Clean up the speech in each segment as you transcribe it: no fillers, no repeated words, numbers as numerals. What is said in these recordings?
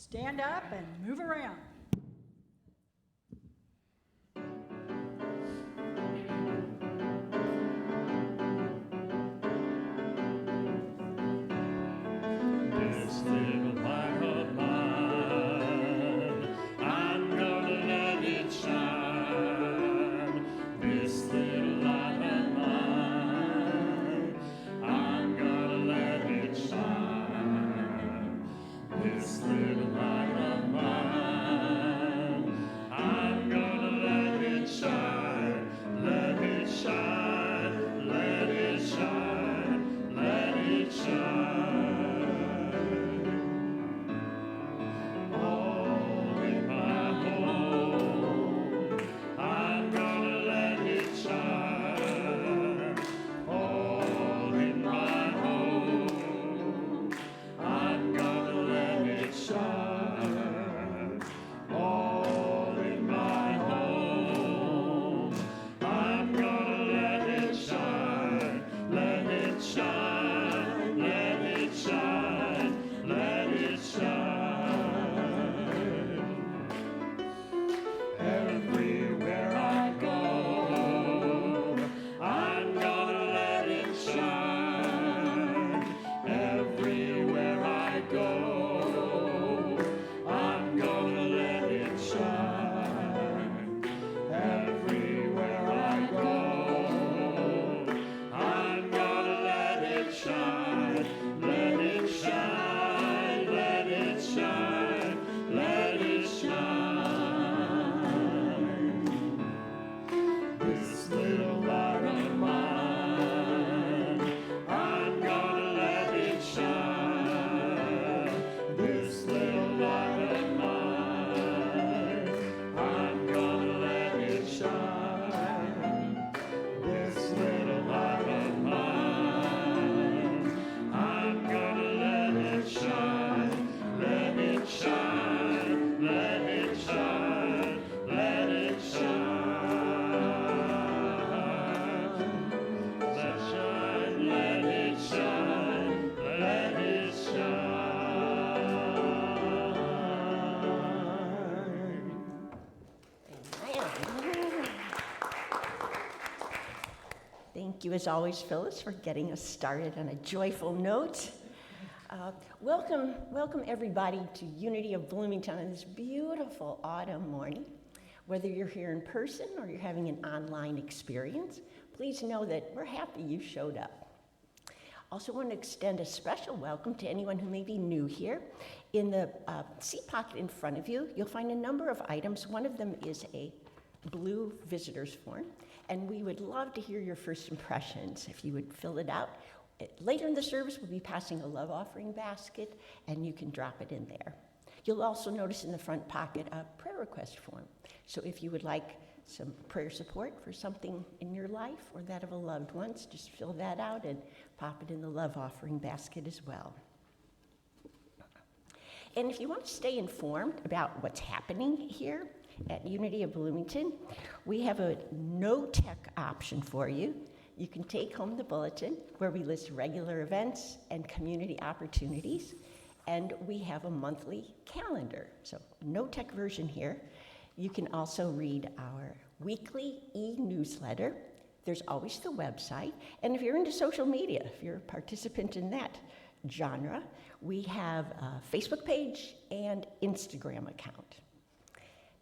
stand up and move around. This little light of mine, I'm gonna let it shine. This little light of mine, I'm gonna let it shine. This little light of mine, I'm gonna let it shine. Let it shine, let it shine, let it shine. All in my home, I'm gonna let it shine. All in my home, I'm gonna let it shine. All in my home, I'm gonna let it shine. Let it shine, let it shine, let it shine. Everywhere I go, I'm gonna let it shine. Everywhere I go, I'm gonna let it shine. Everywhere I go, I'm gonna let it shine. Let it shine, let it shine, let it shine. This little light of mine, I'm gonna let it shine. This little light of mine, I'm gonna let it shine. This little light of mine, I'm gonna let it shine. Let it shine, let it shine, let it shine. Let shine, let it shine, let it shine. Thank you, as always, Phyllis, for getting us started on a joyful note. Welcome everybody to Unity of Bloomington on this beautiful autumn morning. Whether you're here in person or you're having an online experience, please know that we're happy you showed up. Also want to extend a special welcome to anyone who may be new here. In the seat pocket in front of you, you'll find a number of items. One of them is a blue visitor's form, and we would love to hear your first impressions if you would fill it out. Later in the service, we'll be passing a love offering basket, and you can drop it in there. You'll also notice in the front pocket a prayer request form. So if you would like some prayer support for something in your life or that of a loved one's, just fill that out and pop it in the love offering basket as well. And if you want to stay informed about what's happening here at Unity of Bloomington, we have a no-tech option for you. You can take home the bulletin where we list regular events and community opportunities, and we have a monthly calendar. So no-tech version here. You can also read our weekly e-newsletter. There's always the website, and if you're into social media, if you're a participant in that genre, we have a Facebook page and Instagram account.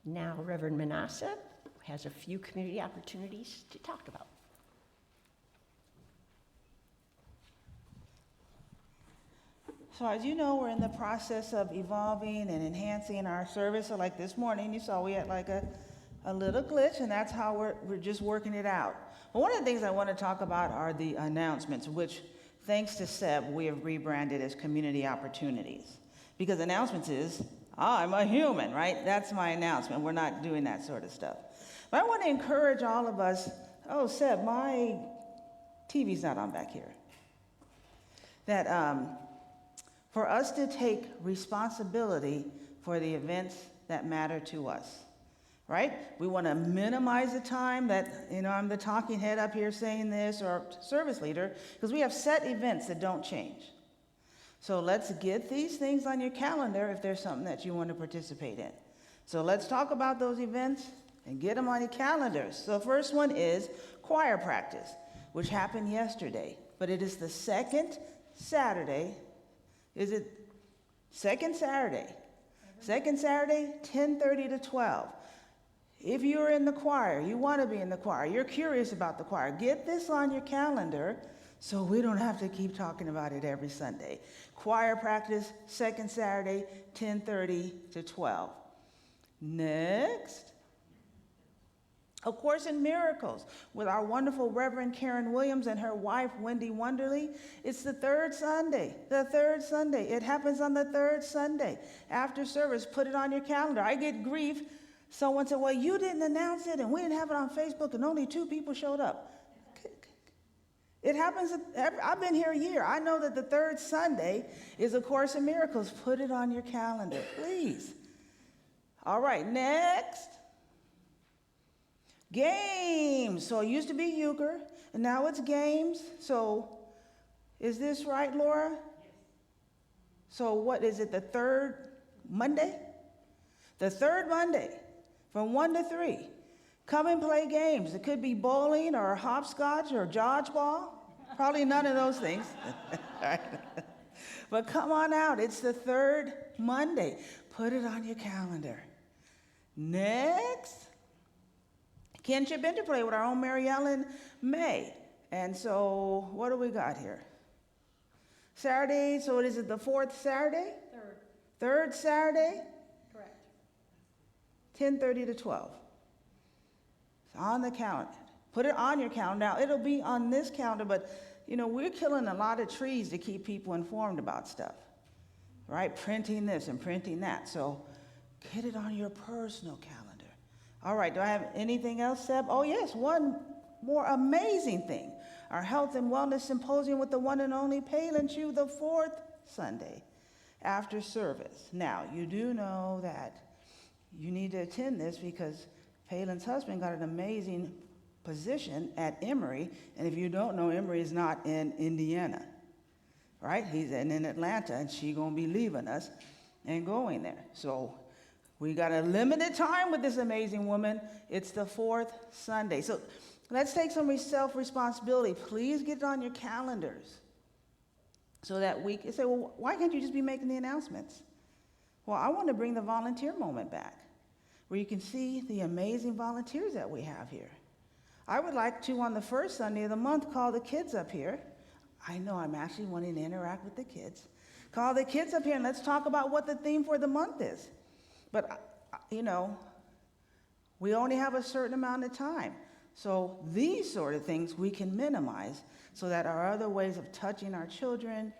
Now, Reverend Minnassa has a few community opportunities to talk about. So as you know, we're in the process of evolving and enhancing our service. So like this morning, you saw we had like a little glitch, and that's how we're just working it out. But one of the things I want to talk about are the announcements, which thanks to Seb, we have rebranded as community opportunities. Because announcements is, I'm a human, right? That's my announcement. We're not doing that sort of stuff. But I want to encourage all of us, oh, Seb, my TV's not on back here. That for us to take responsibility for the events that matter to us, right? We want to minimize the time that, I'm the talking head up here saying this, or service leader, because we have set events that don't change. So let's get these things on your calendar if there's something that you want to participate in. So let's talk about those events and get them on your calendars. So the first one is choir practice, which happened yesterday, but it is the second Saturday. Is it second Saturday? Second Saturday, 10:30 to 12. If you're in the choir, you want to be in the choir, you're curious about the choir, get this on your calendar so we don't have to keep talking about it every Sunday. Choir practice, second Saturday, 10:30 to 12. Next, A Course in Miracles with our wonderful Reverend Karen Williams and her wife, Wendy Wonderly. It's the third Sunday, It happens on the third Sunday after service. Put it on your calendar. I get grief. Someone said, well, you didn't announce it, and we didn't have it on Facebook, and only 2 people showed up. It happens. I've been here a year. I know that the third Sunday is A Course in Miracles. Put it on your calendar, please. All right, next. Games. So it used to be euchre, and now it's games. So is this right, Laura? Yes. So what is it, the third Monday? The third Monday from 1 to 3. Come and play games. It could be bowling or hopscotch or dodgeball. Probably none of those things. But come on out. It's the third Monday. Put it on your calendar. Next. Kinship Interplay with our own Mary Ellen May. And so what do we got here? Saturday, so is it the fourth Saturday? Third Saturday? Correct. 10:30 to 12. It's on the calendar. Put it on your calendar. Now, it'll be on this calendar, but, we're killing a lot of trees to keep people informed about stuff, right? Printing this and printing that. So get it on your personal calendar. All right, do I have anything else, Seb? Oh, yes, one more amazing thing. Our Health and Wellness Symposium with the one and only Palin Chu, the fourth Sunday after service. Now, you do know that you need to attend this because Palin's husband got an amazing position at Emory, and if you don't know, Emory is not in Indiana, right? He's in Atlanta, and she's going to be leaving us and going there. So we got a limited time with this amazing woman. It's the fourth Sunday. So let's take some self-responsibility. Please get it on your calendars so that we can say, well, why can't you just be making the announcements? Well, I want to bring the volunteer moment back where you can see the amazing volunteers that we have here. I would like to, on the first Sunday of the month, call the kids up here. I know I'm actually wanting to interact with the kids. Call the kids up here and let's talk about what the theme for the month is. But, we only have a certain amount of time. So these sort of things we can minimize so that our other ways of touching our children,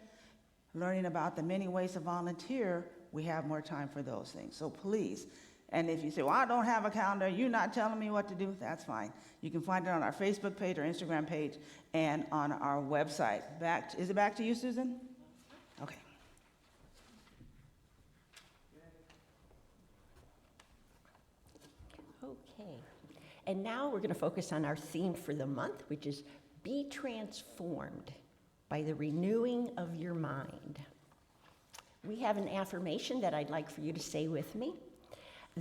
learning about the many ways to volunteer, we have more time for those things. So please. And if you say, well, I don't have a calendar, you're not telling me what to do, that's fine. You can find it on our Facebook page or Instagram page and on our website. Is it back to you, Susan? Okay. Okay. And now we're going to focus on our theme for the month, which is Be Transformed by the Renewing of Your Mind. We have an affirmation that I'd like for you to say with me.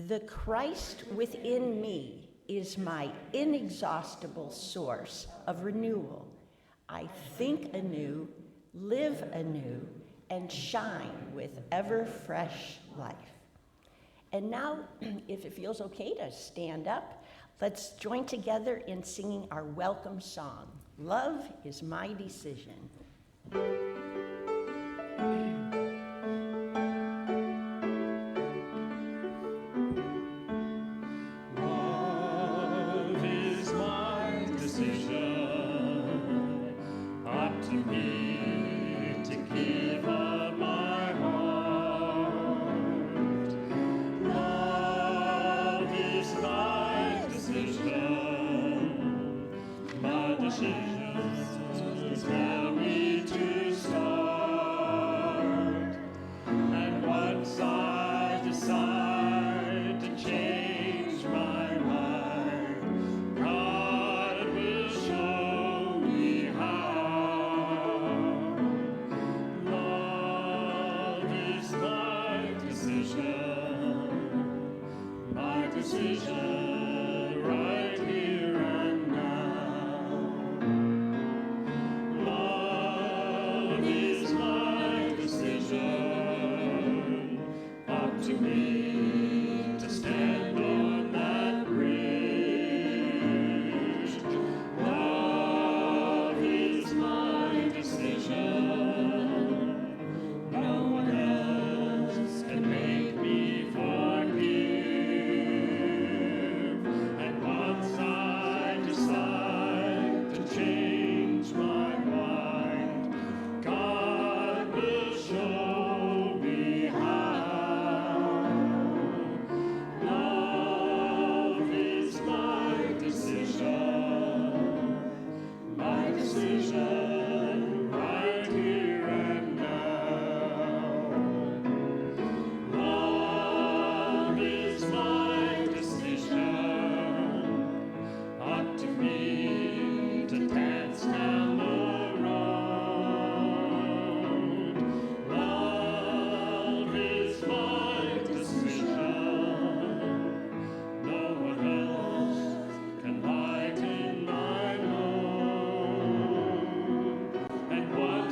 The Christ within me is my inexhaustible source of renewal. I think anew, live anew, and shine with ever fresh life. And now, if it feels okay to stand up, let's join together in singing our welcome song, Love is My Decision. Love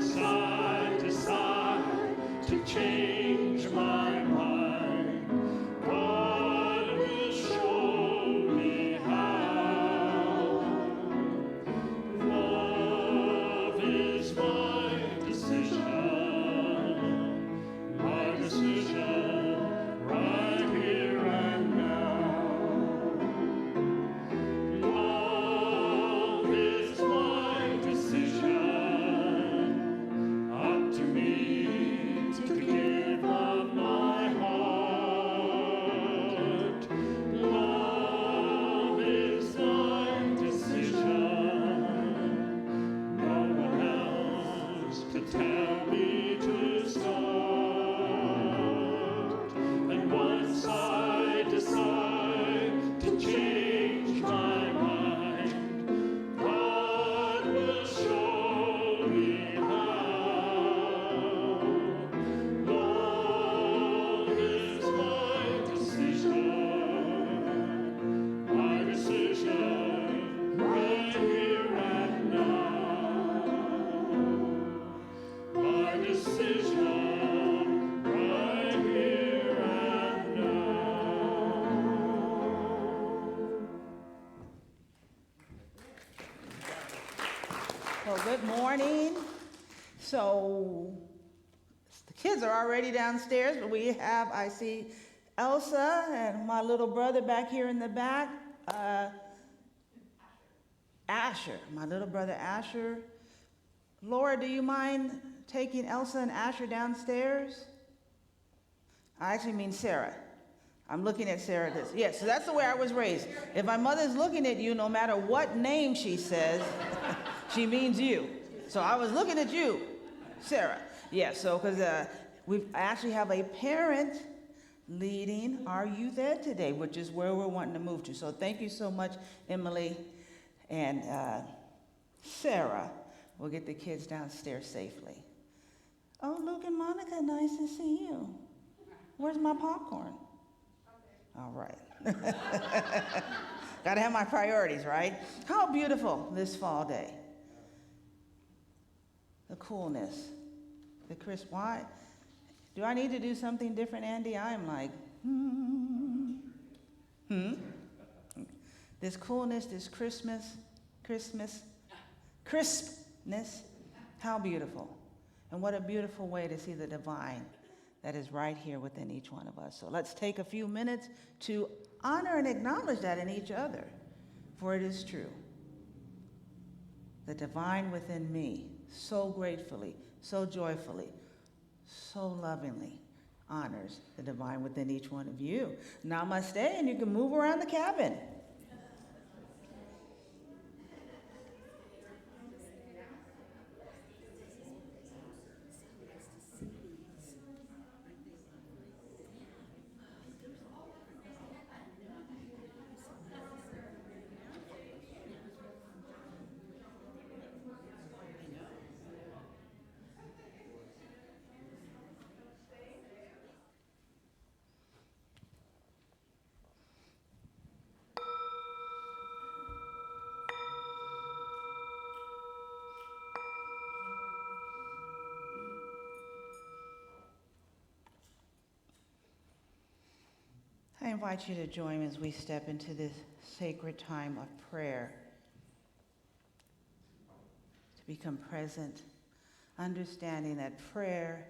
side to side to change my mind. God will show me how. Love is my decision right here and now. Love is my decision, up to me to give of my heart. Love is my decision, no one else to tell me to start. And once I decide to change my mind, God will show me how. Love is my decision right here and now. My decision right here and now. Well, good morning. So the kids are already downstairs, but I see Elsa and my little brother back here in the back. Asher, my little brother Asher. Laura, do you mind taking Elsa and Asher downstairs? I actually mean Sarah. I'm looking at Sarah. Yes, so that's the way I was raised. If my mother's looking at you, no matter what name she says, she means you. So I was looking at you, Sarah. Yeah, so because we actually have a parent leading our youth ed today, which is where we're wanting to move to. So thank you so much, Emily and Sarah. We'll get the kids downstairs safely. Oh, Luke and Monica, nice to see you. Where's my popcorn? All right. Got to have my priorities, right? How beautiful this fall day. The coolness, the crisp. Why? Do I need to do something different, Andy? I'm like, This coolness, this crispness, how beautiful. And what a beautiful way to see the divine that is right here within each one of us. So let's take a few minutes to honor and acknowledge that in each other, for it is true. The divine within me, so gratefully, so joyfully, so lovingly honors the divine within each one of you. Namaste, and you can move around the cabin. I invite you to join me as we step into this sacred time of prayer, to become present, understanding that prayer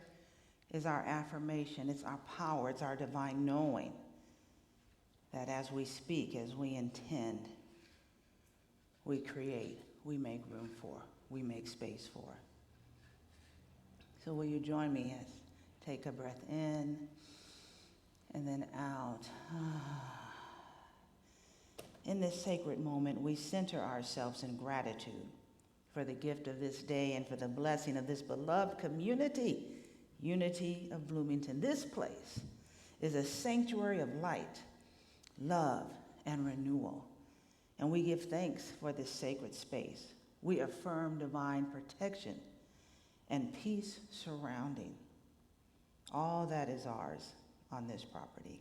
is our affirmation, it's our power, it's our divine knowing that as we speak, as we intend, we create, we make room for, we make space for. So will you join me as take a breath in and then out. In this sacred moment, we center ourselves in gratitude for the gift of this day and for the blessing of this beloved community, Unity of Bloomington. This place is a sanctuary of light, love, and renewal. And we give thanks for this sacred space. We affirm divine protection and peace surrounding all that is ours on this property.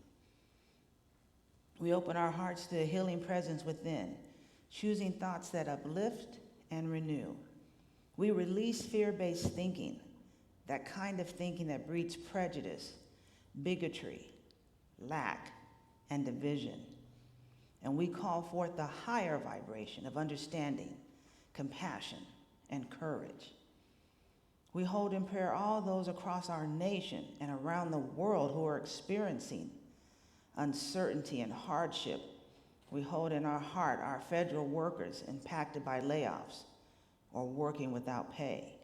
We open our hearts to a healing presence within, choosing thoughts that uplift and renew, We release fear-based thinking, that kind of thinking that breeds prejudice, bigotry, lack, and division. And we call forth the higher vibration of understanding, compassion, and courage. We hold in prayer all those across our nation and around the world who are experiencing uncertainty and hardship. We hold in our heart our federal workers impacted by layoffs or working without pay.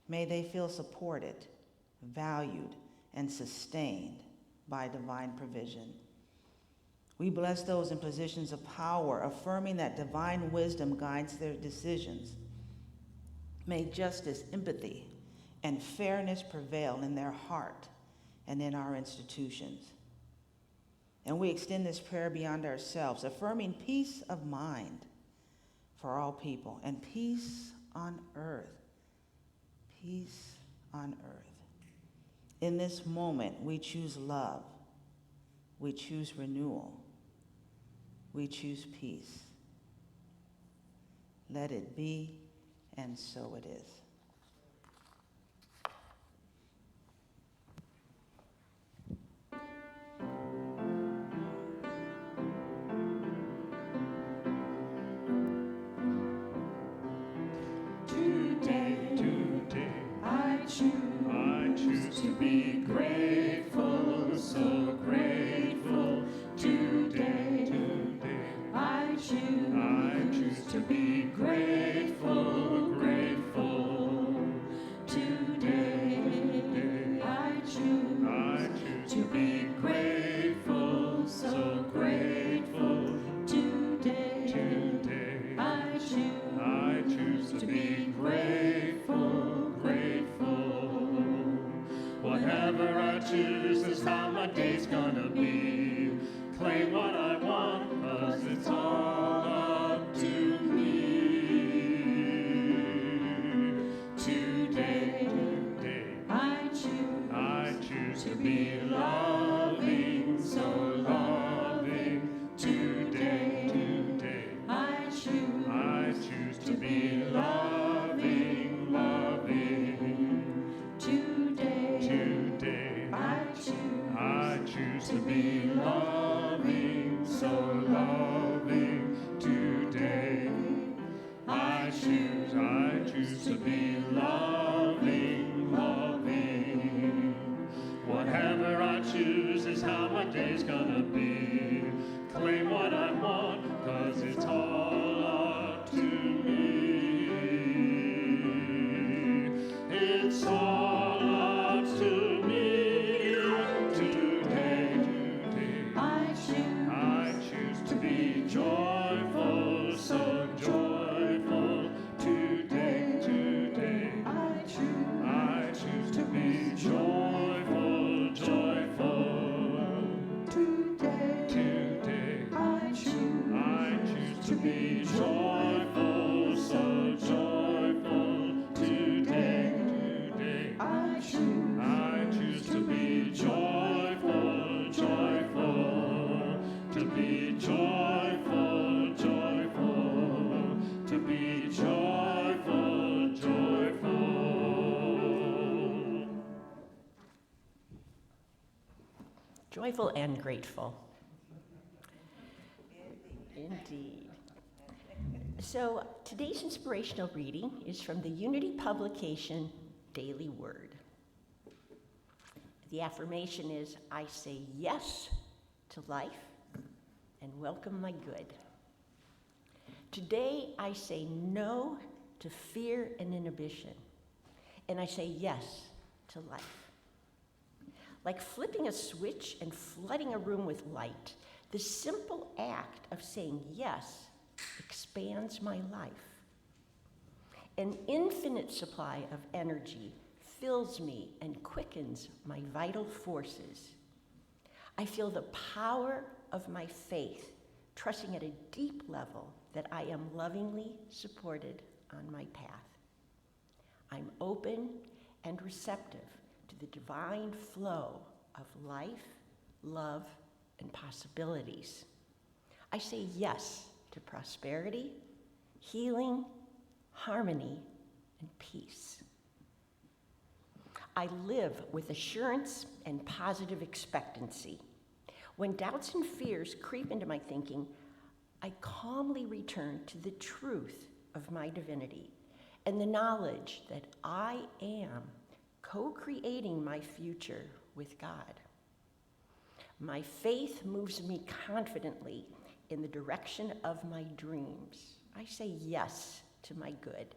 May they feel supported, valued, and sustained by divine provision. We bless those in positions of power, affirming that divine wisdom guides their decisions. May justice, empathy, and fairness prevail in their heart and in our institutions. And we extend this prayer beyond ourselves, affirming peace of mind for all people and peace on earth. Peace on earth. In this moment, we choose love. We choose renewal. We choose peace. Let it be, and so it is. Today, I choose to be grateful, so grateful. Today, I choose to be grateful, grateful. Today, I choose to be grateful, so grateful. Today, I choose to be grateful, grateful. Whatever I choose is how my day's gonna be. Claim what I want, 'cause it's all up to me. Today, I choose to be loving, so loving. Today, I choose to be loving, loving. Today, I choose to be loving, so loving. Today, I choose to be loving, loving. Whatever I choose is how my day's gonna be. Claim what I want, 'cause it's all up to me. It's all up to me. Today, I choose to be joyful, so joyful. Today, I choose to be joyful, joyful. Today, I choose to be joyful, so joyful. Today, I choose to be joyful, joyful. To be joyful, joyful. To be joyful, joyful. Joyful and grateful. Indeed. So today's inspirational reading is from the Unity publication, Daily Word. The affirmation is, I say yes to life and welcome my good. Today, I say no to fear and inhibition, and I say yes to life. Like flipping a switch and flooding a room with light, the simple act of saying yes expands my life. An infinite supply of energy fills me and quickens my vital forces. I feel the power of my faith, trusting at a deep level that I am lovingly supported on my path. I'm open and receptive to the divine flow of life, love, and possibilities. I say yes to prosperity, healing, harmony, and peace. I live with assurance and positive expectancy. When doubts and fears creep into my thinking, I calmly return to the truth of my divinity and the knowledge that I am co-creating my future with God. My faith moves me confidently in the direction of my dreams. I say yes to my good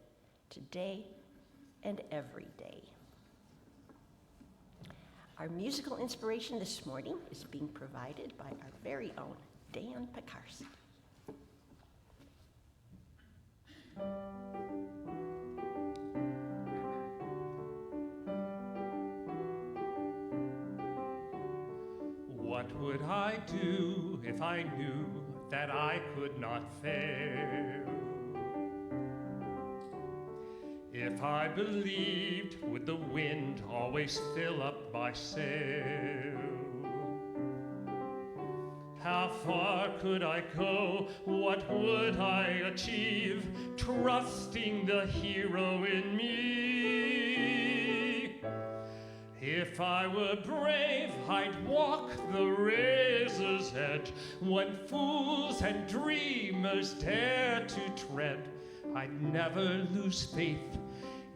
today and every day. Our musical inspiration this morning is being provided by our very own Dan Pekarsky. What would I do if I knew that I could not fail? If I believed, would the wind always fill up my sail? How far could I go? What would I achieve? Trusting the hero in me. If I were brave, I'd walk the razor's edge. When fools and dreamers dare to tread, I'd never lose faith,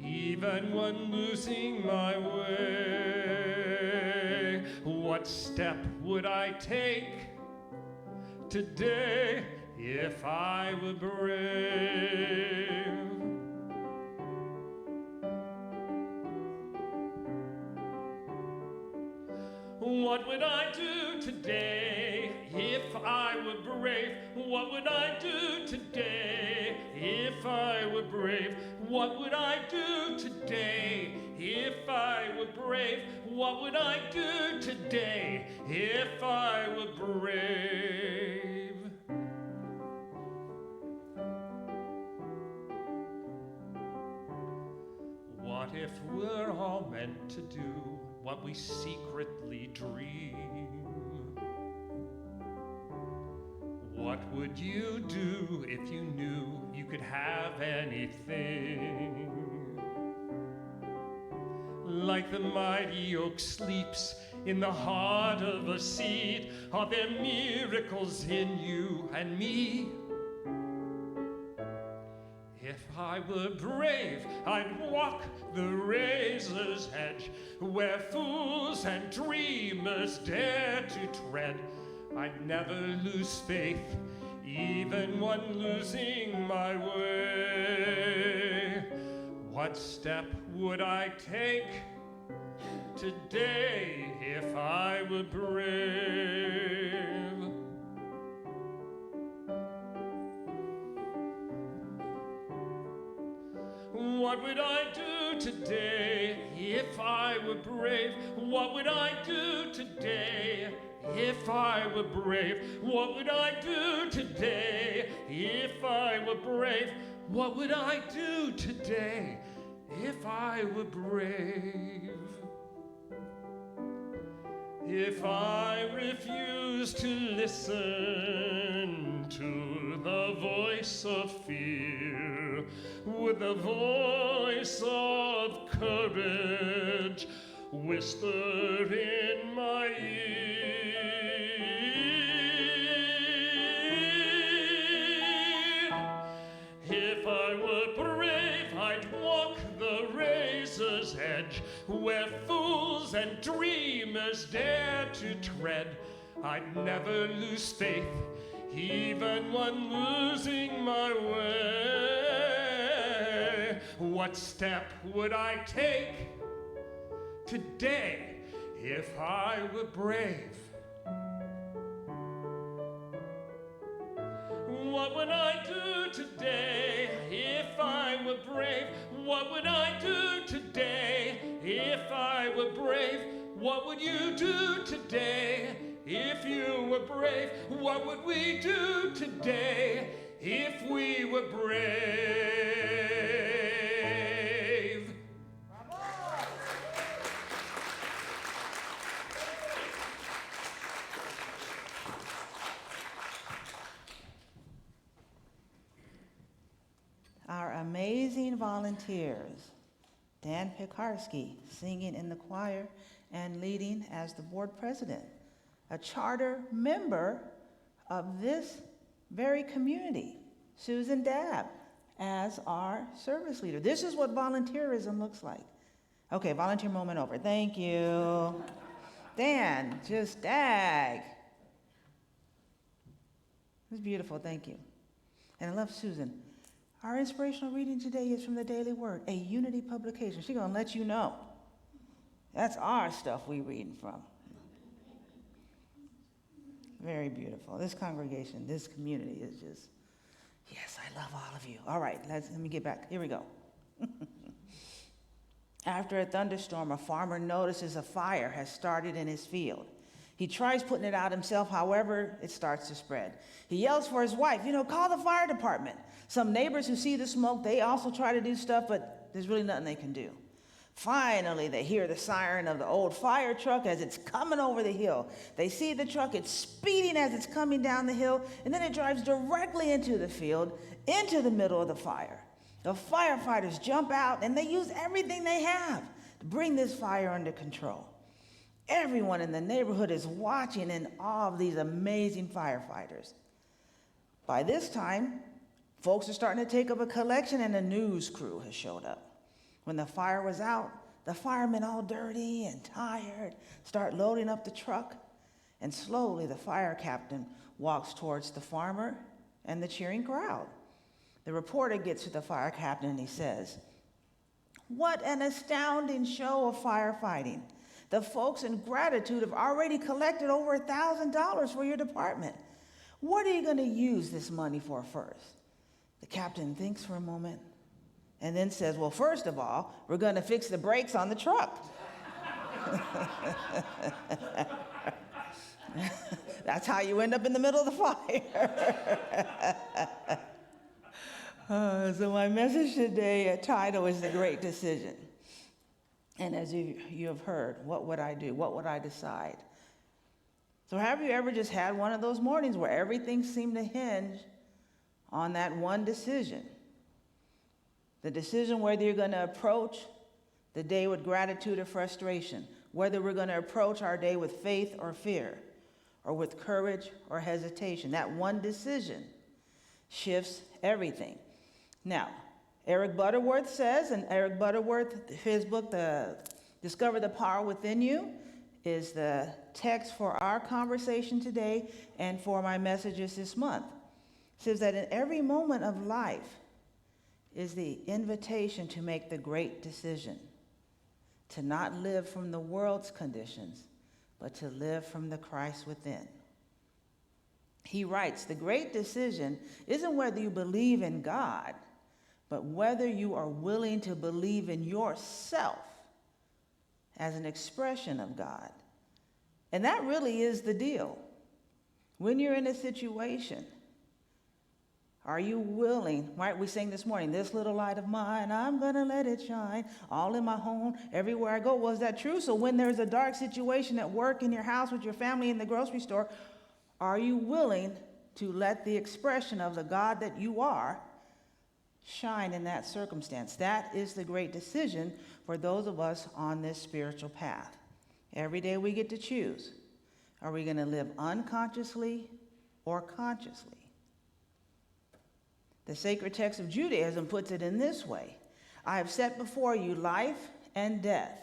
even when losing my way. What step would I take today if I were brave? What would I do today if I were brave? What would I do today if I were brave? What would I do today if I were brave? What would I do today if I were brave? What if we're all meant to do what we secretly dream? What would you do if you knew you could have anything? Like the mighty oak sleeps in the heart of a seed, are there miracles in you and me? If I were brave, I'd walk the razor's edge, where fools and dreamers dare to tread. I'd never lose faith, even when losing my way. What step would I take today if I were brave? What would I do today if I were brave? What would I do today if I were brave? What would I do today if I were brave? What would I do today if I were brave? If I refuse to listen to the voice of fear, would the voice of courage whisper in my ear? If I were brave, I'd walk the razor's edge, where fools and dreamers dare to tread. I'd never lose faith, even when losing my way. What step would I take today if I were brave? What would I do today if I were brave? What would I do today if I were brave? What would you do today if you were brave? What would we do today if we were brave? Our amazing volunteers volunteers. Dan Pekarsky, singing in the choir and leading as the board president, a charter member of this very community. Susan Dabb as our service leader. This is what volunteerism looks like. Okay, volunteer moment over. Thank you. Dan, just dag. It's beautiful, thank you. And I love Susan. Our inspirational reading today is from the Daily Word, a Unity publication. She's gonna let you know. That's our stuff we reading from. Very beautiful. This congregation, this community is just, yes, I love all of you. All right, let me get back. Here we go. After a thunderstorm, a farmer notices a fire has started in his field. He tries putting it out himself, however, it starts to spread. He yells for his wife, call the fire department. Some neighbors who see the smoke, they also try to do stuff, but there's really nothing they can do. Finally, they hear the siren of the old fire truck as it's coming over the hill. They see the truck, it's speeding as it's coming down the hill, and then it drives directly into the field, into the middle of the fire. The firefighters jump out, and they use everything they have to bring this fire under control. Everyone in the neighborhood is watching in awe of these amazing firefighters. By this time, folks are starting to take up a collection, and a news crew has showed up. When the fire was out, the firemen, all dirty and tired, start loading up the truck, and slowly the fire captain walks towards the farmer and the cheering crowd. The reporter gets to the fire captain and he says, "What an astounding show of firefighting. The folks in gratitude have already collected over $1,000 for your department. What are you going to use this money for first?" The captain thinks for a moment and then says, "Well, first of all, we're going to fix the brakes on the truck." That's how you end up in the middle of the fire. So my message today, title is The Great Decision. And as you have heard, what would I do? What would I decide? So have you ever just had one of those mornings where everything seemed to hinge on that one decision? The decision whether you're going to approach the day with gratitude or frustration, whether we're going to approach our day with faith or fear, or with courage or hesitation. That one decision shifts everything. Now, Eric Butterworth says, and Eric Butterworth, his book, Discover the Power Within You, is the text for our conversation today and for my messages this month. It says that in every moment of life is the invitation to make the great decision, to not live from the world's conditions, but to live from the Christ within. He writes, the great decision isn't whether you believe in God, but whether you are willing to believe in yourself as an expression of God. And that really is the deal. When you're in a situation, are you willing, right? We sang this morning, this little light of mine, I'm going to let it shine all in my home, everywhere I go. Was that true? So when there's a dark situation at work, in your house, with your family, in the grocery store, are you willing to let the expression of the God that you are shine in that circumstance? That is the great decision for those of us on this spiritual path. Every day we get to choose. Are we going to live unconsciously or consciously? The sacred text of Judaism puts it in this way: I have set before you life and death,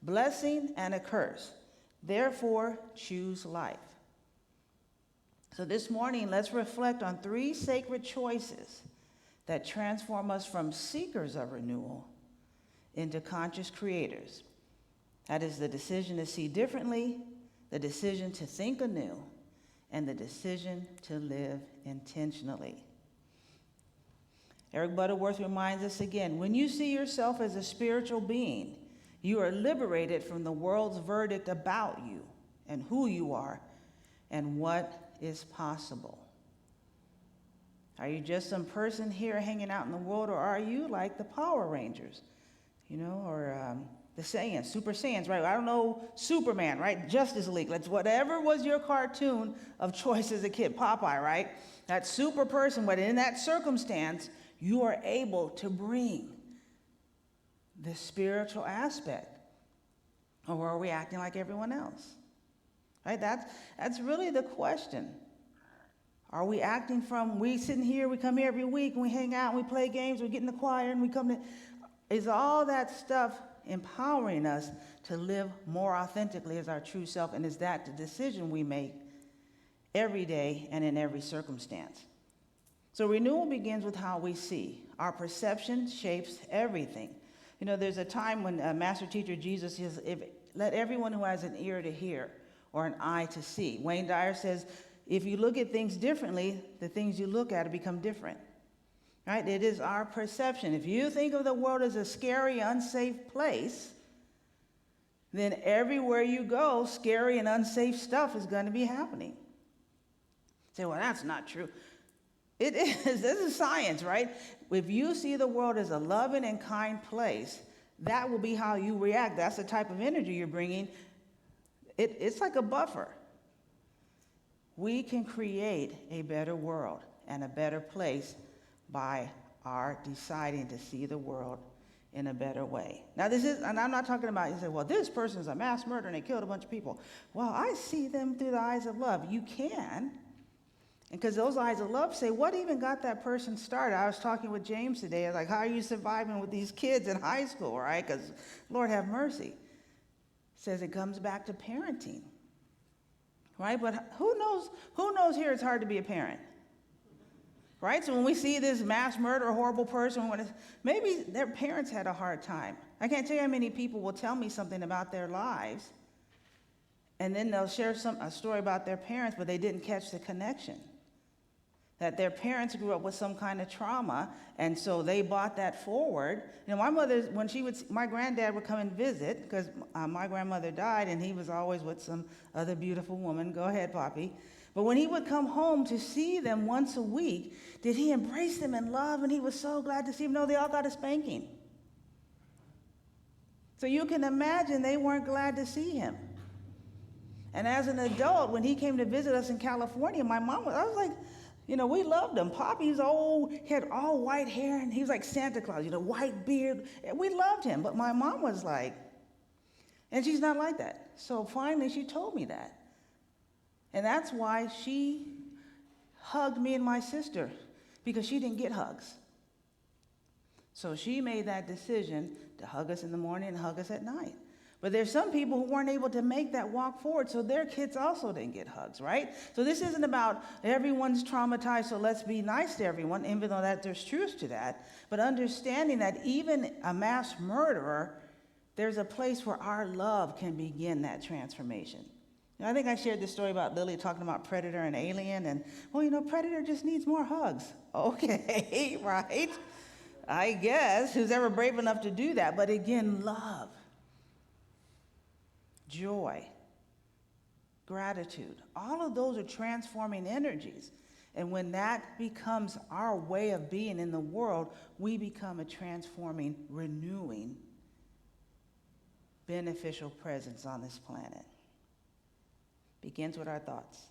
blessing and a curse. Therefore, choose life. So this morning, let's reflect on 3 sacred choices that transform us from seekers of renewal into conscious creators. That is the decision to see differently, the decision to think anew, and the decision to live intentionally. Eric Butterworth reminds us again, when you see yourself as a spiritual being, you are liberated from the world's verdict about you and who you are and what is possible. Are you just some person here hanging out in the world, or are you like the Power Rangers, or the Saiyans, Super Saiyans, right? I don't know, Superman, right? Justice League. Let's whatever was your cartoon of choice as a kid, Popeye, right? That super person, but in that circumstance, you are able to bring the spiritual aspect? Or are we acting like everyone else? Right? That's really the question. Are we acting from, we sitting here, we come here every week, and we hang out, and we play games, we get in the choir, and we come to, is all that stuff empowering us to live more authentically as our true self? And is that the decision we make every day and in every circumstance? So renewal begins with how we see. Our perception shapes everything. You know, there's a time when Master Teacher Jesus says, let everyone who has an ear to hear or an eye to see. Wayne Dyer says, if you look at things differently, the things you look at become different. Right? It is our perception. If you think of the world as a scary, unsafe place, then everywhere you go, scary and unsafe stuff is going to be happening. Say, well, that's not true. It is. This is science, right? If you see the world as a loving and kind place, that will be how you react. That's the type of energy you're bringing. It's like a buffer. We can create a better world and a better place by our deciding to see the world in a better way. Now this is, and I'm not talking about, you say, well, this person's a mass murderer and they killed a bunch of people. Well, I see them through the eyes of love. You can. And because those eyes of love say, what even got that person started? I was talking with James today. I was like, how are you surviving with these kids in high school, right? Because Lord have mercy. Says it comes back to parenting, right? But who knows here it's hard to be a parent, right? So when we see this mass murder, horrible person, maybe their parents had a hard time. I can't tell you how many people will tell me something about their lives, and then they'll share a story about their parents, but they didn't catch the connection. That their parents grew up with some kind of trauma, and so they brought that forward. You know, my mother, my granddad would come and visit, because my grandmother died, and he was always with some other beautiful woman. Go ahead, Poppy. But when he would come home to see them once a week, did he embrace them in love, and he was so glad to see them? No, they all got a spanking. So you can imagine they weren't glad to see him. And as an adult, when he came to visit us in California, I was like, you know, we loved him. Poppy was old, he had all white hair, and he was like Santa Claus, you know, white beard. We loved him, but my mom was like, and she's not like that. So finally she told me that. And that's why she hugged me and my sister, because she didn't get hugs. So she made that decision to hug us in the morning and hug us at night. But there's some people who weren't able to make that walk forward, so their kids also didn't get hugs, right? So this isn't about everyone's traumatized, so let's be nice to everyone, even though there's truth to that. But understanding that even a mass murderer, there's a place where our love can begin that transformation. I think I shared this story about Lily talking about Predator and Alien, and, well, you know, Predator just needs more hugs. Okay, right? I guess, who's ever brave enough to do that? But again, love. Joy, gratitude, all of those are transforming energies. And when that becomes our way of being in the world, we become a transforming, renewing, beneficial presence on this planet. Begins with our thoughts.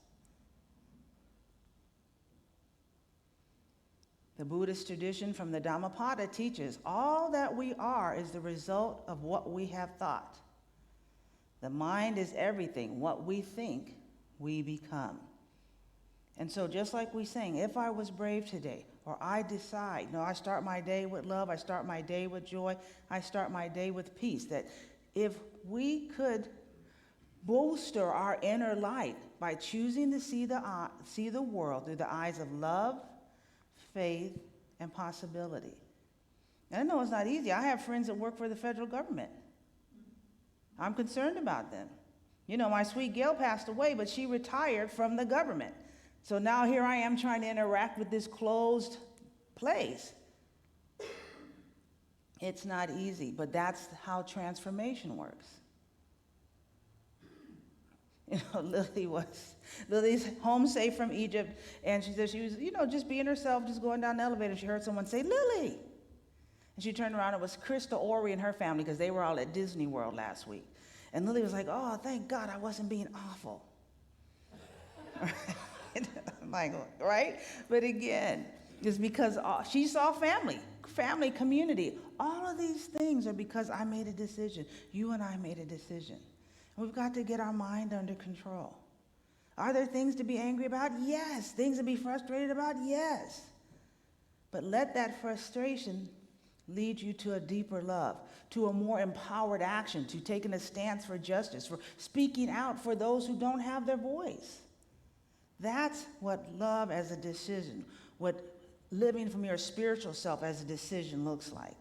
The Buddhist tradition from the Dhammapada teaches all that we are is the result of what we have thought. The mind is everything. What we think, we become. And so just like we sang, if I was brave today, or I decide, no, I start my day with love, I start my day with joy, I start my day with peace, that if we could bolster our inner light by choosing to see the world through the eyes of love, faith, and possibility. And I know it's not easy. I have friends that work for the federal government. I'm concerned about them. You know, my sweet Gail passed away, but she retired from the government. So now here I am trying to interact with this closed place. It's not easy, but that's how transformation works. You know, Lily's home safe from Egypt, and she said she was, you know, just being herself, just going down the elevator. She heard someone say, Lily. And she turned around, it was Krista Ori and her family, because they were all at Disney World last week. And Lily was like, oh, thank God I wasn't being awful. Right? I'm like, right? But again, it's because she saw family, community, All of these things are because I made a decision. You and I made a decision. We've got to get our mind under control. Are there things to be angry about? Yes. Things to be frustrated about? Yes. But let that frustration lead you to a deeper love, to a more empowered action, to taking a stance for justice, for speaking out for those who don't have their voice. That's what love as a decision, what living from your spiritual self as a decision looks like.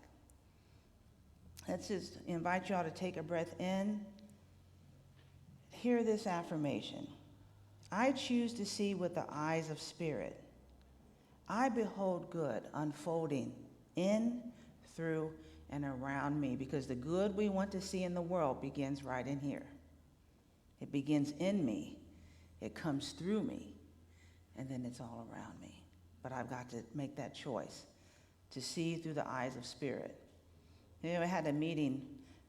Let's just invite you all to take a breath in. Hear this affirmation. I choose to see with the eyes of spirit. I behold good unfolding in, through, and around me, because the good we want to see in the world begins right in here. It begins in me, it comes through me, and then it's all around me. But I've got to make that choice to see through the eyes of spirit. You know, I had a meeting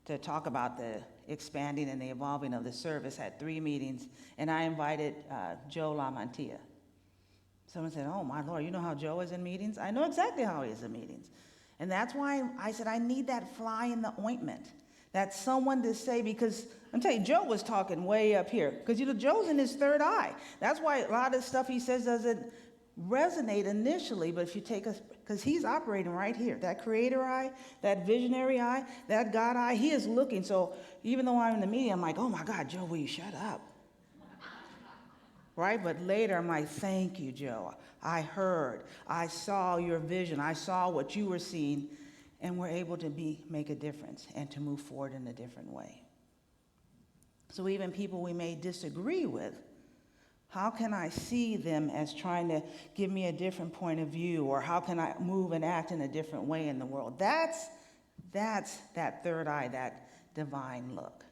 to talk about the expanding and the evolving of the service, had 3 meetings, and I invited Joe LaMantia. Someone said, oh my Lord, you know how Joe is in meetings? I know exactly how he is in meetings. And that's why I said, I need that fly in the ointment. That's someone to say, because I'm telling you, Joe was talking way up here. Because, you know, Joe's in his third eye. That's why a lot of stuff he says doesn't resonate initially, but if you take us, because he's operating right here, that creator eye, that visionary eye, that God eye, he is looking. So even though I'm in the meeting, I'm like, oh my God, Joe, will you shut up? Right? But later I'm like, thank you, Joe. I heard, I saw your vision, I saw what you were seeing, and we're able to make a difference and to move forward in a different way. So even people we may disagree with, how can I see them as trying to give me a different point of view, or how can I move and act in a different way in the world? That's that third eye, that divine look.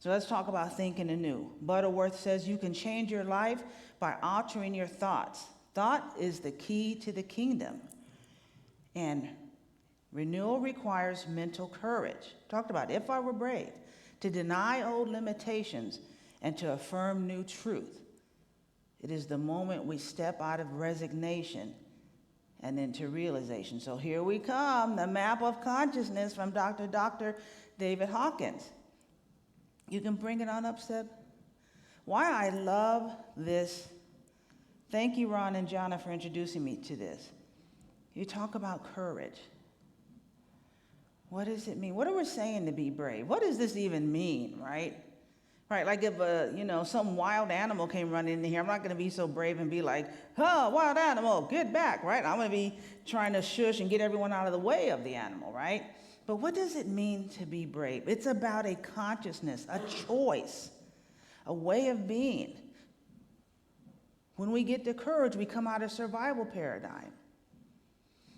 So let's talk about thinking anew. Butterworth says you can change your life by altering your thoughts. Thought is the key to the kingdom. And renewal requires mental courage. Talked about if I were brave, to deny old limitations and to affirm new truth. It is the moment we step out of resignation and into realization. So here we come, the map of consciousness from Dr. David Hawkins. You can bring it on up, Seb. Why I love this. Thank you, Ron and Jana, for introducing me to this. You talk about courage. What does it mean? What are we saying to be brave? What does this even mean, right? Right, like if some wild animal came running in here, I'm not going to be so brave and be like, oh, wild animal, get back, right? I'm going to be trying to shush and get everyone out of the way of the animal, right? But what does it mean to be brave? It's about a consciousness, a choice, a way of being. When we get to courage, we come out of survival paradigm.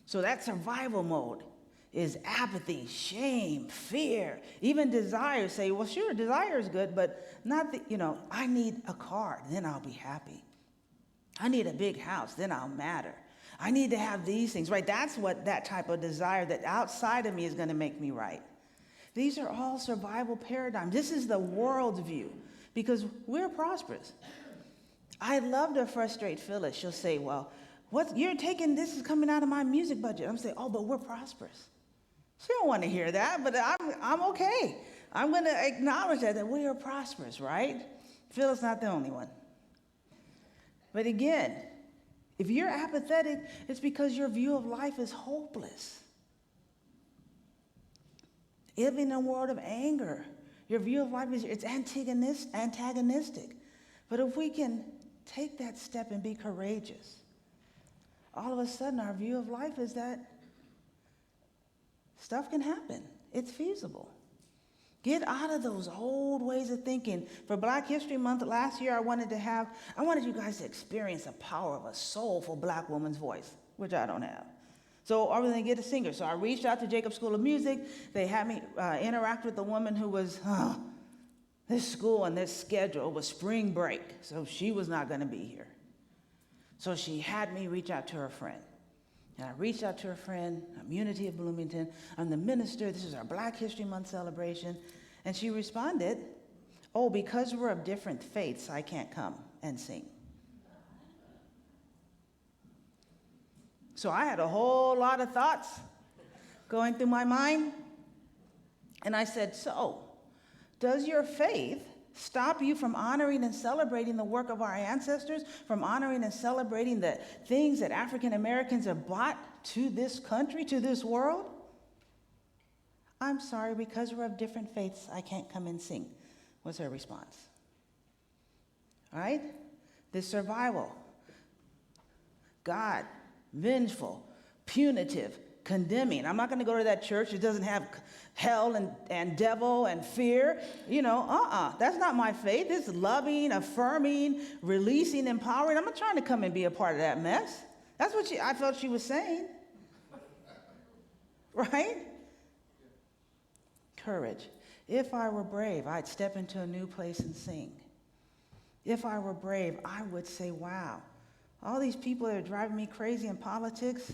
So that survival mode is apathy, shame, fear, even desire. Say, well, sure, desire is good, but not I need a car, then I'll be happy. I need a big house, then I'll matter. I need to have these things, right? That's what that type of desire that outside of me is going to make me right. These are all survival paradigms. This is the world's view because we're prosperous. I love to frustrate Phyllis. She'll say, well, this is coming out of my music budget. I'm saying, oh, but we're prosperous. She don't want to hear that, but I'm okay. I'm going to acknowledge that we are prosperous, right? Phyllis not the only one. But again, if you're apathetic, it's because your view of life is hopeless. Living in a world of anger, your view of life it's antagonistic. But if we can take that step and be courageous, all of a sudden our view of life is that stuff can happen. It's feasible. Get out of those old ways of thinking. For Black History Month last year, I wanted you guys to experience the power of a soulful Black woman's voice, which I don't have. So I was going to get a singer. So I reached out to Jacob School of Music. They had me interact with the woman who was, this school and this schedule was spring break. So she was not going to be here. So she had me reach out to her friend. And I reached out to her friend, Unity of Bloomington. I'm the minister. This is our Black History Month celebration. And she responded, oh, because we're of different faiths, I can't come and sing. So I had a whole lot of thoughts. going through my mind. And I said, so, does your faith stop you from honoring and celebrating the work of our ancestors, from honoring and celebrating the things that African Americans have brought to this country, to this world? I'm sorry, because we're of different faiths, I can't come and sing, was her response. All right? This survival. God, vengeful, punitive, condemning. I'm not going to go to that church that doesn't have hell and devil and fear. That's not my faith. It's loving, affirming, releasing, empowering. I'm not trying to come and be a part of that mess. That's what I felt she was saying. Right? Courage. If I were brave, I'd step into a new place and sing. If I were brave, I would say, wow, all these people that are driving me crazy in politics,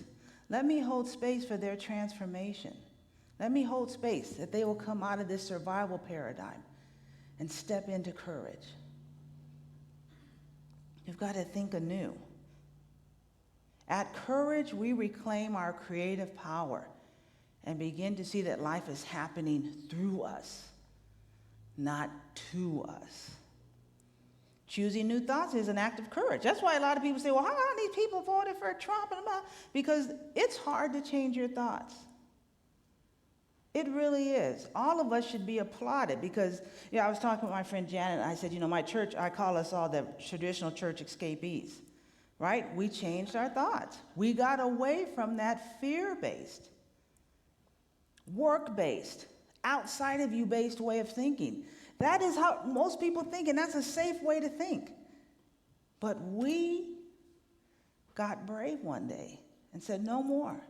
let me hold space for their transformation. Let me hold space that they will come out of this survival paradigm and step into courage. You've got to think anew. At Courage, we reclaim our creative power and begin to see that life is happening through us, not to us. Choosing new thoughts is an act of courage. That's why a lot of people say, well, how are these people voted for Trump? Because it's hard to change your thoughts. It really is. All of us should be applauded because, I was talking with my friend Janet, and I said, my church, I call us all the traditional church escapees, right? We changed our thoughts. We got away from that fear-based, work-based, outside of you-based way of thinking. That is how most people think, and that's a safe way to think. But we got brave one day and said, no more.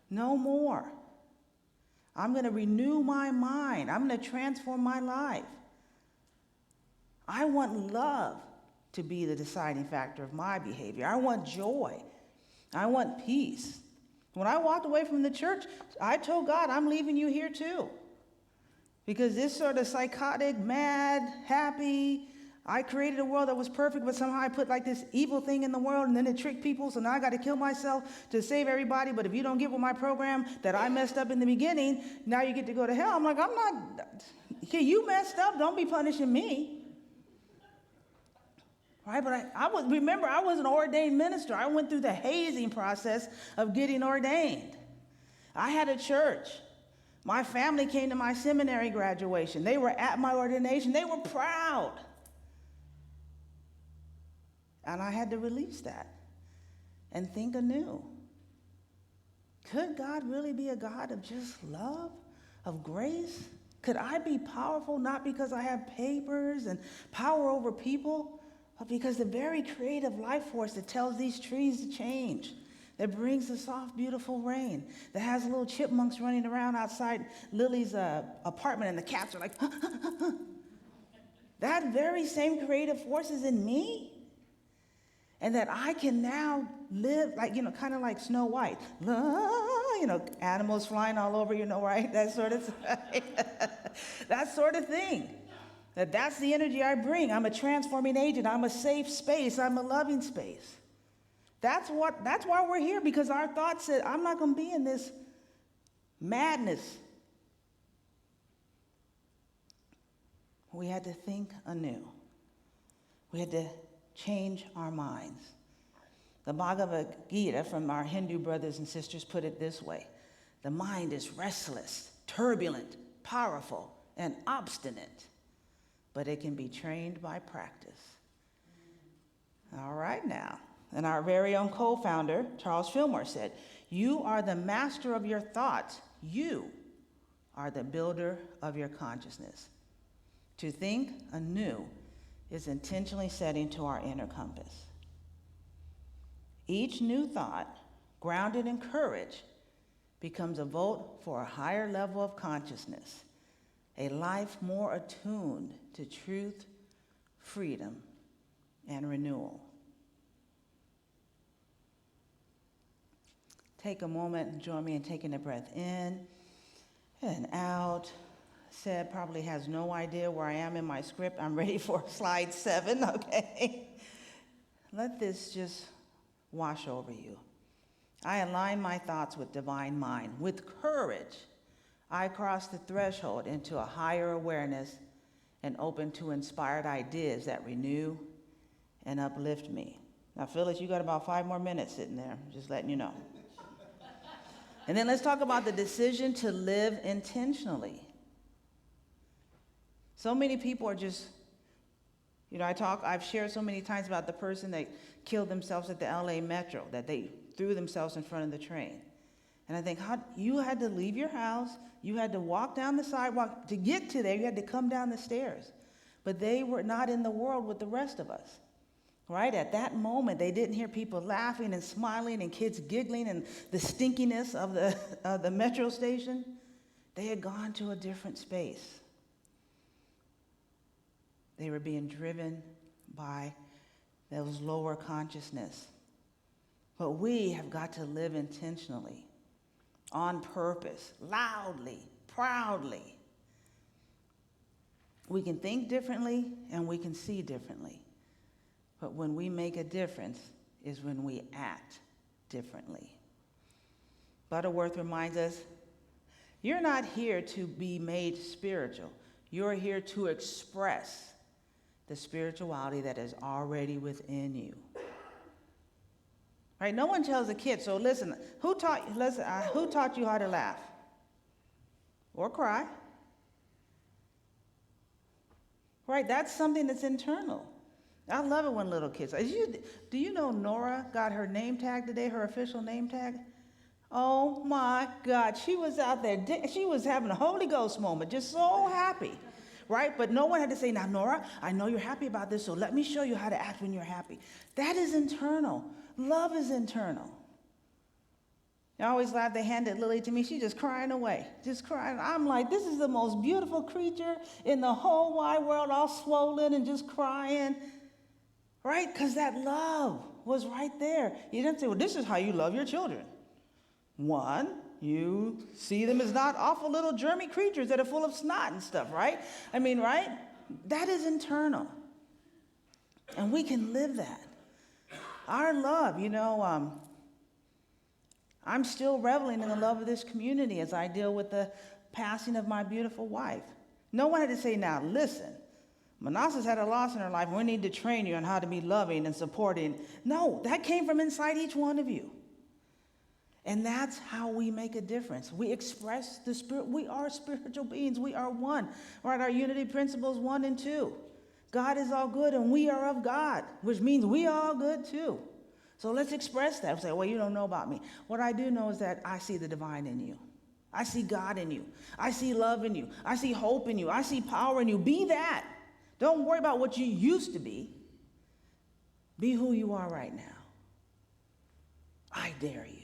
No more. I'm going to renew my mind. I'm going to transform my life. I want love to be the deciding factor of my behavior. I want joy. I want peace. When I walked away from the church, I told God, I'm leaving you here too. Because this sort of psychotic, mad, happy, I created a world that was perfect, but somehow I put like this evil thing in the world, and then it tricked people, so now I got to kill myself to save everybody. But if you don't get with my program that I messed up in the beginning, now you get to go to hell. I'm like, I'm not, you messed up, don't be punishing me. Right, but I was an ordained minister. I went through the hazing process of getting ordained. I had a church. My family came to my seminary graduation. They were at my ordination. They were proud. And I had to release that and think anew. Could God really be a God of just love, of grace? Could I be powerful not because I have papers and power over people, but because the very creative life force that tells these trees to change, that brings the soft, beautiful rain, that has little chipmunks running around outside Lily's apartment, and the cats are like, that very same creative force is in me. And that I can now live like, kind of like Snow White. Animals flying all over, right? That sort of that sort of thing. That's the energy I bring. I'm a transforming agent. I'm a safe space. I'm a loving space. That's why we're here, because our thoughts said, I'm not going to be in this madness. We had to think anew. We had to change our minds. The Bhagavad Gita from our Hindu brothers and sisters put it this way: the mind is restless, turbulent, powerful, and obstinate, but it can be trained by practice. All right now. And our very own co-founder, Charles Fillmore, said, you are the master of your thoughts. You are the builder of your consciousness. To think anew is intentionally setting to our inner compass. Each new thought, grounded in courage, becomes a vote for a higher level of consciousness, a life more attuned to truth, freedom, and renewal. Take a moment and join me in taking a breath in and out. Seb probably has no idea where I am in my script. I'm ready for slide 7, okay? Let this just wash over you. I align my thoughts with divine mind. With courage, I cross the threshold into a higher awareness and open to inspired ideas that renew and uplift me. Now, Phyllis, you got about 5 more minutes sitting there, just letting you know. And then let's talk about the decision to live intentionally. So many people are just, I've shared so many times about the person that killed themselves at the LA Metro, that they threw themselves in front of the train. And I think, you had to leave your house, you had to walk down the sidewalk. To get to there, you had to come down the stairs. But they were not in the world with the rest of us. Right? At that moment, they didn't hear people laughing and smiling and kids giggling and the stinkiness of the metro station. They had gone to a different space. They were being driven by those lower consciousness. But we have got to live intentionally, on purpose, loudly, proudly. We can think differently and we can see differently. But when we make a difference is when we act differently. Butterworth reminds us, you're not here to be made spiritual. You're here to express the spirituality that is already within you. Right? No one tells a kid, so listen, who taught you how to laugh? Or cry? Right? That's something that's internal. I love it when little kids. Do you know Nora got her name tag today, her official name tag? Oh my God, she was out there, she was having a Holy Ghost moment, just so happy, right? But no one had to say, now Nora, I know you're happy about this, so let me show you how to act when you're happy. That is internal. Love is internal. I always laugh, they handed Lily to me, she's just crying away, just crying. I'm like, this is the most beautiful creature in the whole wide world, all swollen and just crying. Right? Because that love was right there. You didn't say, well, this is how you love your children. One, you see them as not awful little germy creatures that are full of snot and stuff, right? I mean, right? That is internal. And we can live that. Our love, I'm still reveling in the love of this community as I deal with the passing of my beautiful wife. No one had to say, now listen, Minnassa's had a loss in her life, and we need to train you on how to be loving and supporting. No, that came from inside each one of you. And that's how we make a difference. We express the spirit. We are spiritual beings. We are one. Right? Our unity principles 1 and 2. God is all good, and we are of God, which means we are all good too. So let's express that. Say, well, you don't know about me. What I do know is that I see the divine in you. I see God in you. I see love in you. I see hope in you. I see power in you. Be that. Don't worry about what you used to be. Be who you are right now. I dare you.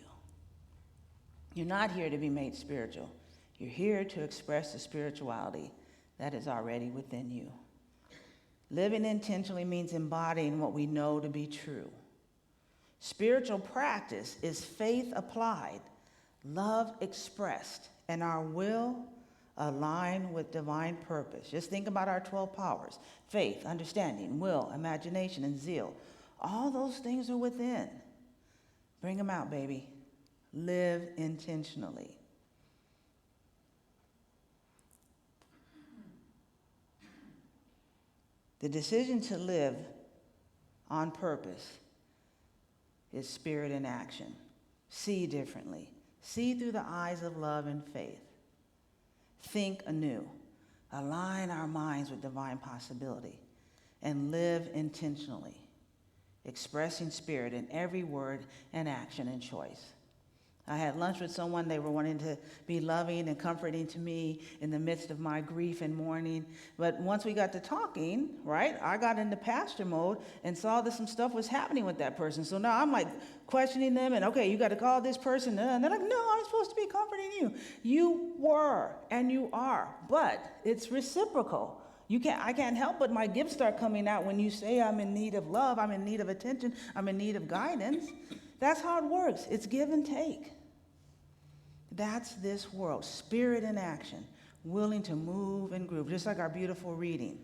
You're not here to be made spiritual. You're here to express the spirituality that is already within you. Living intentionally means embodying what we know to be true. Spiritual practice is faith applied, love expressed, and our will aligned with divine purpose. Just think about our 12 powers: faith, understanding, will, imagination, and zeal. All those things are within. Bring them out, baby. Live intentionally. The decision to live on purpose is spirit in action. See differently. See through the eyes of love and faith. Think anew. Align our minds with divine possibility. And live intentionally, expressing spirit in every word and action and choice. I had lunch with someone. They were wanting to be loving and comforting to me in the midst of my grief and mourning. But once we got to talking, right, I got into pastor mode and saw that some stuff was happening with that person. So now I'm like questioning them and, okay, you got to call this person. And they're like, no, I'm supposed to be comforting you. You were and you are, but it's reciprocal. I can't help but my gifts start coming out when you say I'm in need of love, I'm in need of attention, I'm in need of guidance. That's how it works. It's give and take. That's this world, spirit in action, willing to move and groove, just like our beautiful reading.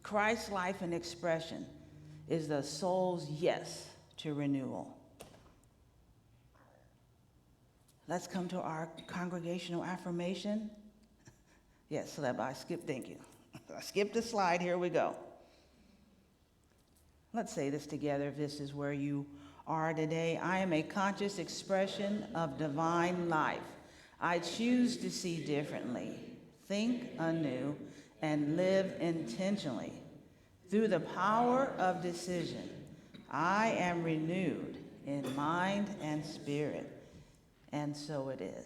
Christ's life and expression is the soul's yes to renewal. Let's come to our congregational affirmation. Yes, Celeb, I skipped, thank you. I skipped the slide, here we go. Let's say this together if this is where you are today. I am a conscious expression of divine life. I choose to see differently, think anew, and live intentionally. Through the power of decision, I am renewed in mind and spirit, and so it is.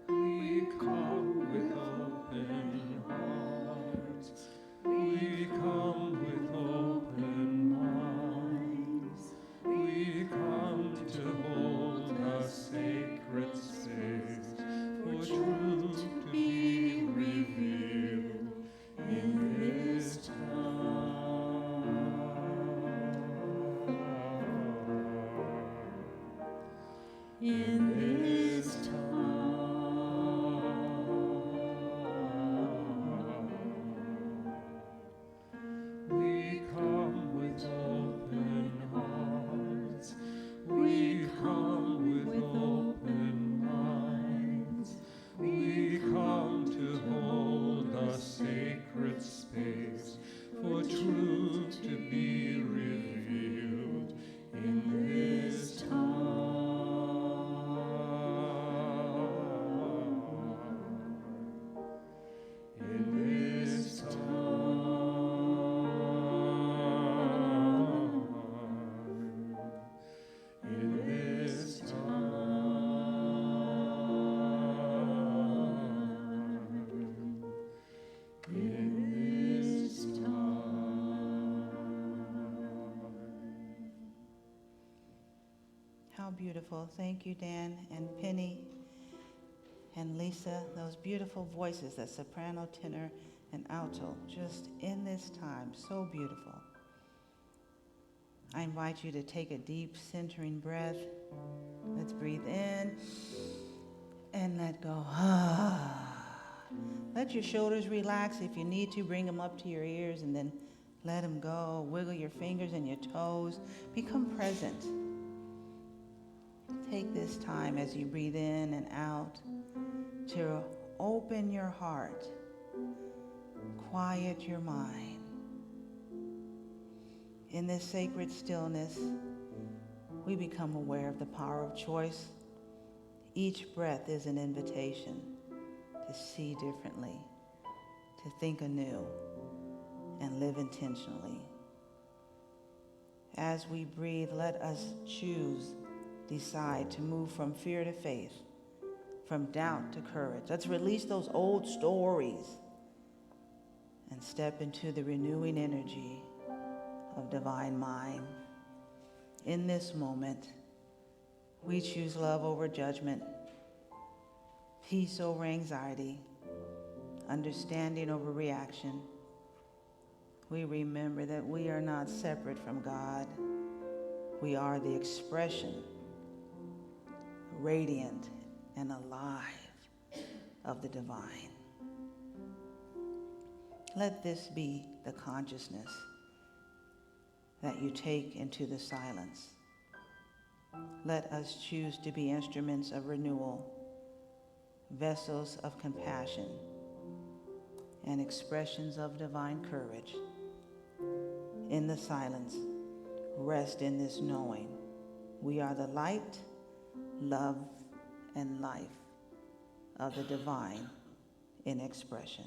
We come with open hearts. We come with open minds. We come to hold a sacred space for truth to be revealed in this time. In this time. We come with open hearts. We come with open minds. We come to hold a sacred space for truth to be revealed in this time. In this time. In this time. In this time. How beautiful. Thank you, Dan and Penny and Lisa. Those beautiful voices, that soprano, tenor, and alto, just in this time, so beautiful. I invite you to take a deep centering breath. Let's breathe in and let go. Let your shoulders relax. If you need to, bring them up to your ears and then let them go. Wiggle your fingers and your toes. Become present. Take this time as you breathe in and out to open your heart, quiet your mind. In this sacred stillness, we become aware of the power of choice. Each breath is an invitation to see differently, to think anew, and live intentionally. As we breathe, let us choose, decide to move from fear to faith, from doubt to courage. Let's release those old stories and step into the renewing energy of divine mind. In this moment, we choose love over judgment, peace over anxiety, understanding over reaction. We remember that we are not separate from God. We are the expression, radiant and alive, of the divine. Let this be the consciousness that you take into the silence. Let us choose to be instruments of renewal, vessels of compassion, and expressions of divine courage. In the silence, rest in this knowing. We are the light, love, and life of the divine in expression.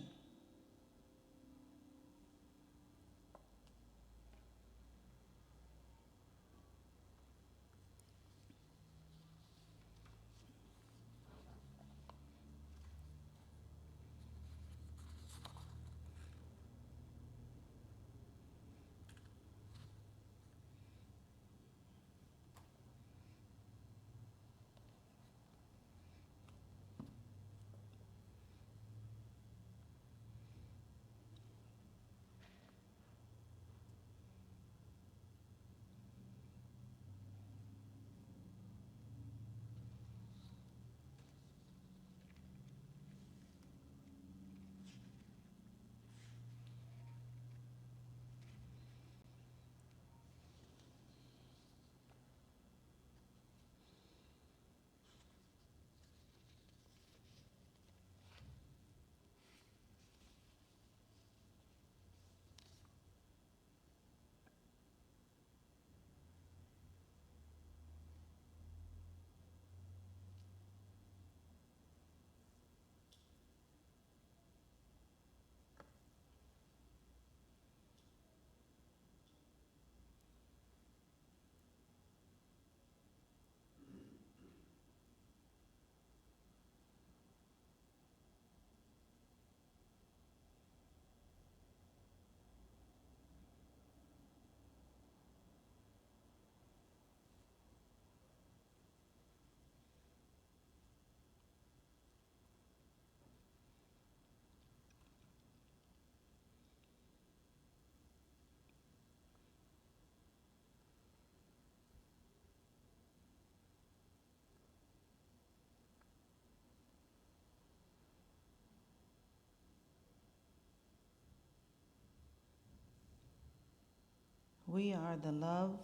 we are the love,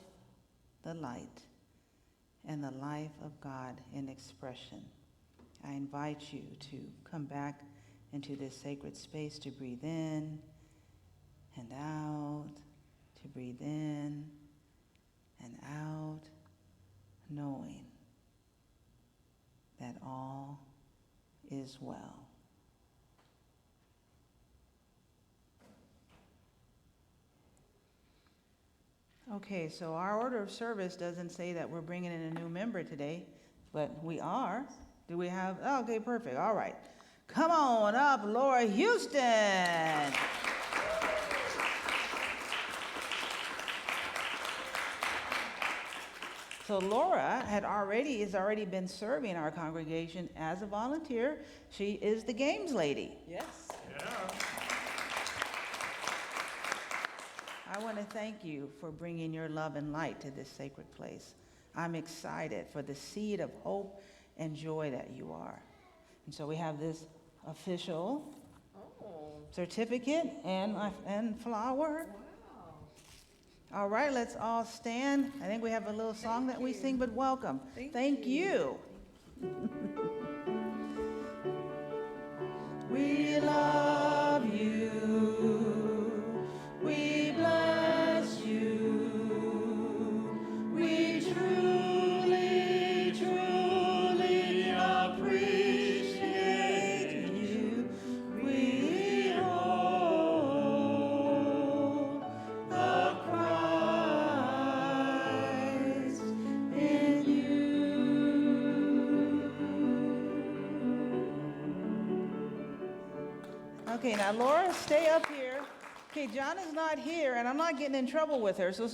the light, and the life of God in expression. I invite you to come back into this sacred space to breathe in and out, to breathe in and out, knowing that all is well. Okay, so our order of service doesn't say that we're bringing in a new member today, but we are. Do we have? Okay, perfect. All right. Come on up, Laura Houston. So Laura has already been serving our congregation as a volunteer. She is the games lady. Yes. Yeah. I want to thank you for bringing your love and light to this sacred place. I'm excited for the seed of hope and joy that you are. And so we have this official certificate and flower. Wow. All right, let's all stand. I think we have a little song that we sing, but welcome. Thank you. We love you. We bless you. We truly, truly appreciate you. We hold the Christ in you. Okay, now Laura, stay up here. Okay, John is not here, and I'm not getting in trouble with her. So,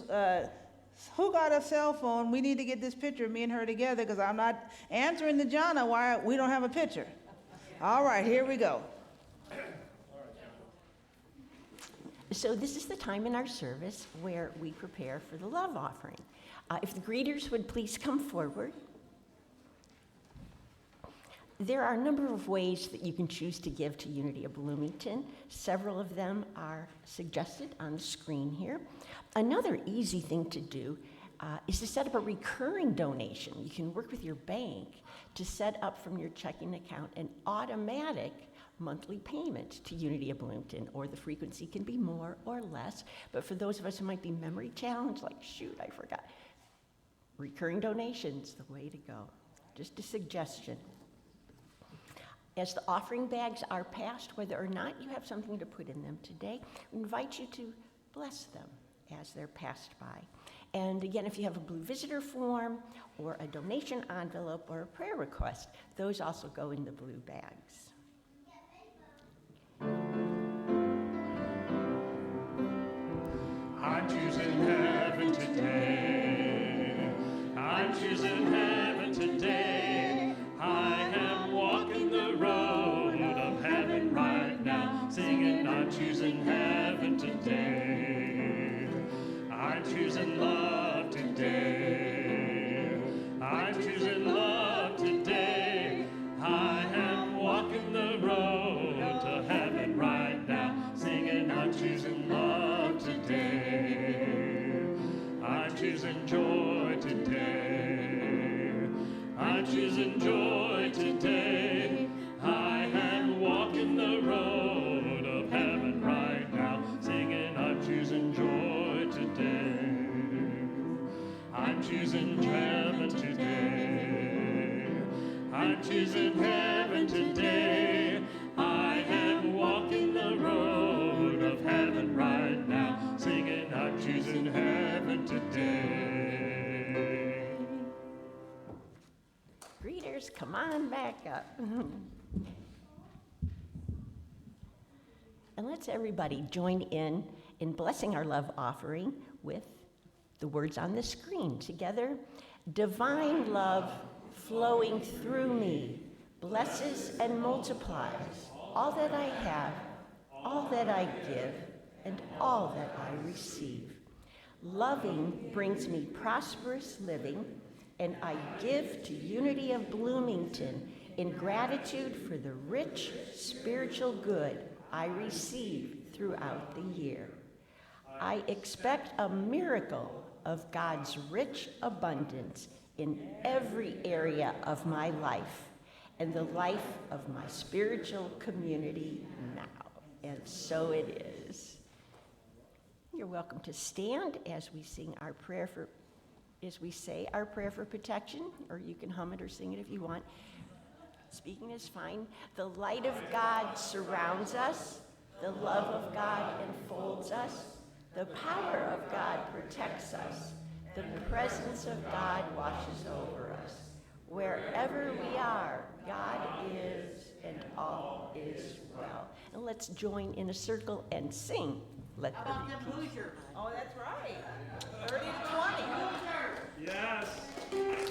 who got a cell phone? We need to get this picture of me and her together because I'm not answering to Jonna why we don't have a picture. All right, here we go. So this is the time in our service where we prepare for the love offering. If the greeters would please come forward. There are a number of ways that you can choose to give to Unity of Bloomington. Several of them are suggested on the screen here. Another easy thing to do is to set up a recurring donation. You can work with your bank to set up from your checking account an automatic monthly payment to Unity of Bloomington, or the frequency can be more or less. But for those of us who might be memory challenged, like, shoot, I forgot, recurring donations, the way to go. Just a suggestion. As the offering bags are passed, whether or not you have something to put in them today, we invite you to bless them as they're passed by. And again, if you have a blue visitor form or a donation envelope or a prayer request, those also go in the blue bags. I'm choosing heaven today. I'm choosing heaven today. I am walking the road of heaven right now, singing, I'm choosing heaven today. I'm choosing love today. I'm choosing love today. I am walking the road to heaven right now, singing, I'm choosing love today. I'm choosing joy today. I'm choosing joy today. I am walking the road of heaven right now, singing, I'm choosing joy today. I'm choosing heaven today. I'm choosing heaven today. I am walking the road of heaven right now, singing, I'm choosing heaven today. Greeters, come on back up. And let's everybody join in blessing our love offering with the words on the screen. Together, divine love flowing through me blesses and multiplies all that I have, all that I give, and all that I receive. Loving brings me prosperous living, and I give to Unity of Bloomington in gratitude for the rich spiritual good I receive throughout the year. I expect a miracle of God's rich abundance in every area of my life and the life of my spiritual community now. And so it is. You're welcome to stand as we sing our prayer for, as we say our prayer for protection, or you can hum it or sing it if you want. Speaking is fine. The light of God surrounds us. The love of God enfolds us. The power of God protects us. The presence of God washes over us. Wherever we are, God is, and all is well. And let's join in a circle and sing. Let there be peace. Oh, that's right. 30 to 20. Yes.